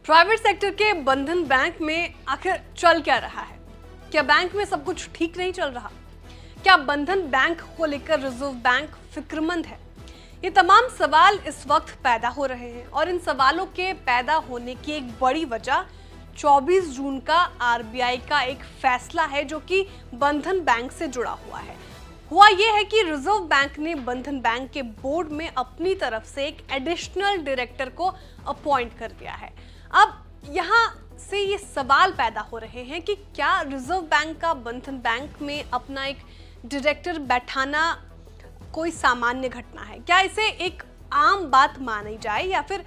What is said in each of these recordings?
Private sector के बंधन bank में आखिर चल क्या रहा है? क्या बैंक में सब कुछ ठीक नहीं चल रहा? क्या बंधन बैंक को लेकर रिजर्व बैंक फिक्रमंद है? ये तमाम सवाल इस वक्त पैदा हो रहे हैं और इन सवालों के पैदा होने की एक बड़ी वजह 24 जून का आरबीआई का एक फैसला है जो कि बंधन बैंक से जुड़ा हुआ है। हुआ यह है कि रिजर्व बैंक ने बंधन बैंक के बोर्ड में अपनी तरफ से एक एडिशनल डायरेक्टर को अपॉइंट कर दिया है। अब यहाँ से ये सवाल पैदा हो रहे हैं कि क्या रिजर्व बैंक का बंधन बैंक में अपना एक डायरेक्टर बैठाना कोई सामान्य घटना है? क्या इसे एक आम बात मानी जाए या फिर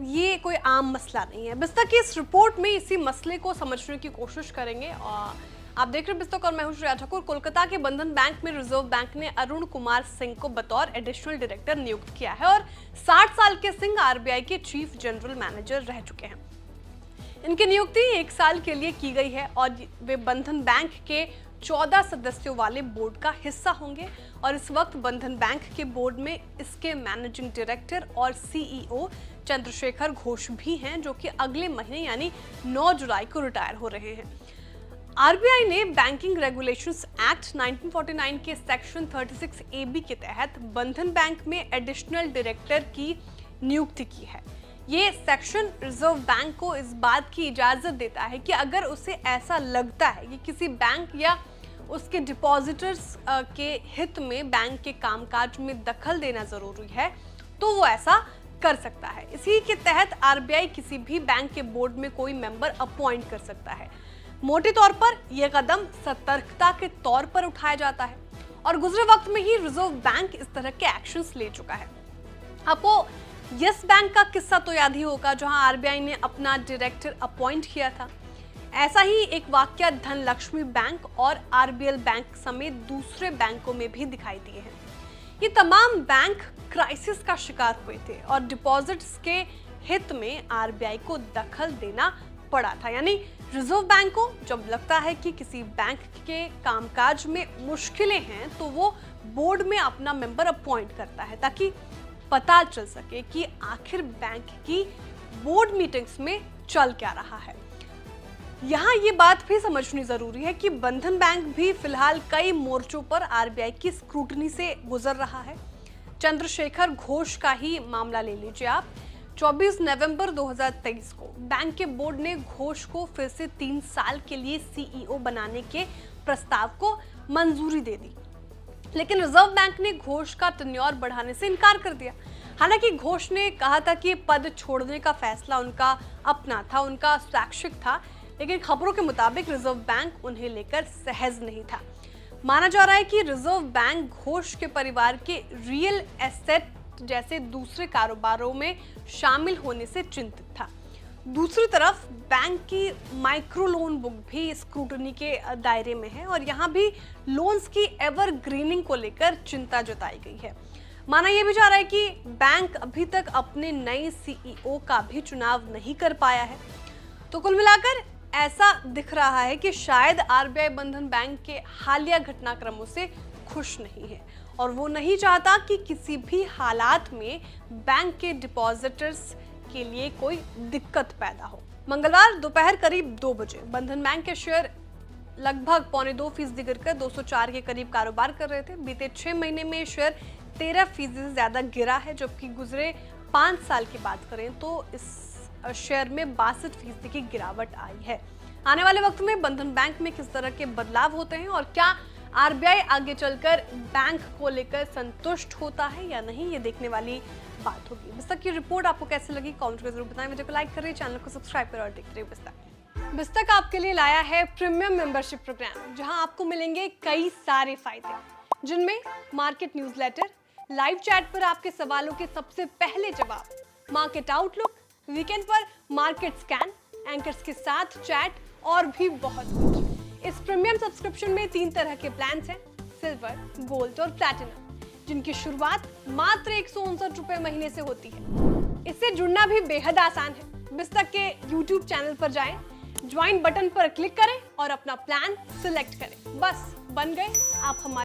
ये कोई आम मसला नहीं है? बिस्तक की इस रिपोर्ट में इसी मसले को समझने की कोशिश करेंगे। और आप देख रहे हैं बिस्तक और मैं हूं श्रेया ठाकुर। कोलकाता के बंधन बैंक में रिजर्व बैंक ने अरुण कुमार सिंह को बतौर एडिशनल डायरेक्टर नियुक्त किया है और 60 साल के सिंह आरबीआई के चीफ जनरल मैनेजर रह चुके हैं। इनकी नियुक्ति 1 साल के लिए की गई है और वे बंधन बैंक के 14 सदस्यों वाले बोर्ड का हिस्सा होंगे और इस वक्त बंधन बैंक के बोर्ड में इसके मैनेजिंग डायरेक्टर और सीईओ चंद्रशेखर घोष भी हैं, जो कि अगले महीने यानी 9 जुलाई को रिटायर हो रहे हैं। आरबीआई ने बैंकिंग रेगुलेशंस एक्ट 1949 के सेक्शन 36 AB के तहत बंधन बैंक में एडिशनल डायरेक्टर की नियुक्ति की है। ये सेक्शन रिजर्व बैंक को इस बात की इजाजत देता है कि अगर उसे ऐसा लगता है कि किसी बैंक या उसके डिपॉजिटर्स के हित में बैंक के कामकाज में दखल देना जरूरी है तो वो ऐसा कर सकता है। इसी के तहत आरबीआई किसी भी बैंक के बोर्ड में कोई मेंबर अपॉइंट कर सकता है। मोटे तौर पर यह कदम सतर्कता के तौर पर उठाया जाता है और गुजरे वक्त में ही रिजर्व बैंक इस तरह के एक्शंस ले चुका है। आपको यस बैंक का किस्सा तो याद ही होगा, जहां आरबीआई ने अपना डायरेक्टर अपॉइंट किया था। ऐसा ही एक वाकया धनलक्ष्मी बैंक और आरबीएल बैंक समेत दूसरे बैंकों में भी दिखाई दिए हैं। ये तमाम बैंक क्राइसिस का शिकार हुए थे और डिपॉजिट्स के हित में आरबीआई को दखल देना पड़ा था। यानी रिजर्व बैंक को जब लगता है कि किसी बैंक के कामकाज में मुश्किलें हैं तो वो बोर्ड में अपना मेंबर अपॉइंट करता है ताकि पता चल सके कि आखिर बैंक की बोर्ड मीटिंग्स में चल क्या रहा है। यहाँ ये बात भी समझनी जरूरी है कि बंधन बैंक भी फिलहाल कई मोर्चों पर आरबीआई की स्क्रूटनी से गुजर रहा है। चंद्रशेखर घोष का ही मामला ले लीजिए आप। 24 नवंबर 2023 को बैंक के बोर्ड ने घोष को फिर से 3 साल के लिए सीईओ बनाने के प्रस्ताव को मंजूरी दे दी, लेकिन रिजर्व बैंक ने घोष का टेन्योर बढ़ाने से इनकार कर दिया। हालांकि घोष ने कहा था कि पद छोड़ने का फैसला उनका अपना था, उनका स्वैच्छिक था, लेकिन खबरों के मुताबिक रिजर्व बैंक उन्हें लेकर सहज नहीं था। माना जा रहा है कि रिजर्व बैंक घोष के परिवार के रियल एसेट जैसे दूसरे कारोबारों में शामिल होने से चिंतित था। दूसरी तरफ बैंक की माइक्रो लोन बुक भी स्क्रूटनी के दायरे में है और यहाँ भी लोन्स की एवरग्रीनिंग को लेकर चिंता जताई गई है। माना यह भी जा रहा है कि बैंक अभी तक अपने नए सीईओ का भी चुनाव नहीं कर पाया है। तो कुल मिलाकर ऐसा दिख रहा है कि शायद आरबीआई बंधन बैंक के हालिया घटनाक्रमों से खुश नहीं है और वो नहीं चाहता कि किसी भी हालात में बैंक के डिपॉजिटर्स के लिए कोई दिक्कत पैदा हो। मंगलवार दोपहर करीब 2 बजे बंधन बैंक के शेयर लगभग 0.25% गिरकर 204 के करीब कारोबार कर रहे थे। बीते 6 महीने में शेयर 13% से ज्यादा गिरा है, जबकि गुजरे 5 साल की बात करें तो इस शेयर में 62% की गिरावट आई है। आने वाले वक्त में बंधन बैंक में किस तरह के बदलाव होते हैं और क्या आरबीआई आगे चलकर बैंक को लेकर संतुष्ट होता है या नहीं, ये देखने वाली बात होगी। बिस्तक की रिपोर्ट आपको कैसे लगी कमेंट करके जरूर बताएं। वीडियो को लाइक करें, चैनल को सब्सक्राइब करें और देखते रहिए बिस्तक। बिस्तक आपके लिए लाया है प्रीमियम मेंबरशिप प्रोग्राम, जहां आपको मिलेंगे कई सारे फायदे, जिनमें मार्केट न्यूज़लेटर, लाइव चैट पर आपके सवालों के सबसे पहले जवाब, मार्केट आउटलुक, वीकेंड पर मार्केट स्कैन, एंकर्स के साथ चैट और भी बहुत कुछ। इस प्रीमियम सब्सक्रिप्शन में 3 तरह के प्लान्स हैं, सिल्वर, गोल्ड और प्लैटिनम, जिनकी शुरुआत मात्र 159 रुपए महीने से होती है। इससे जुड़ना भी बेहद आसान है। बिस्तक के YouTube चैनल पर जाएं, ज्वाइन बटन पर क्लिक करें और अपना प्लान सिलेक्ट करें। बस बन गए आप हमारे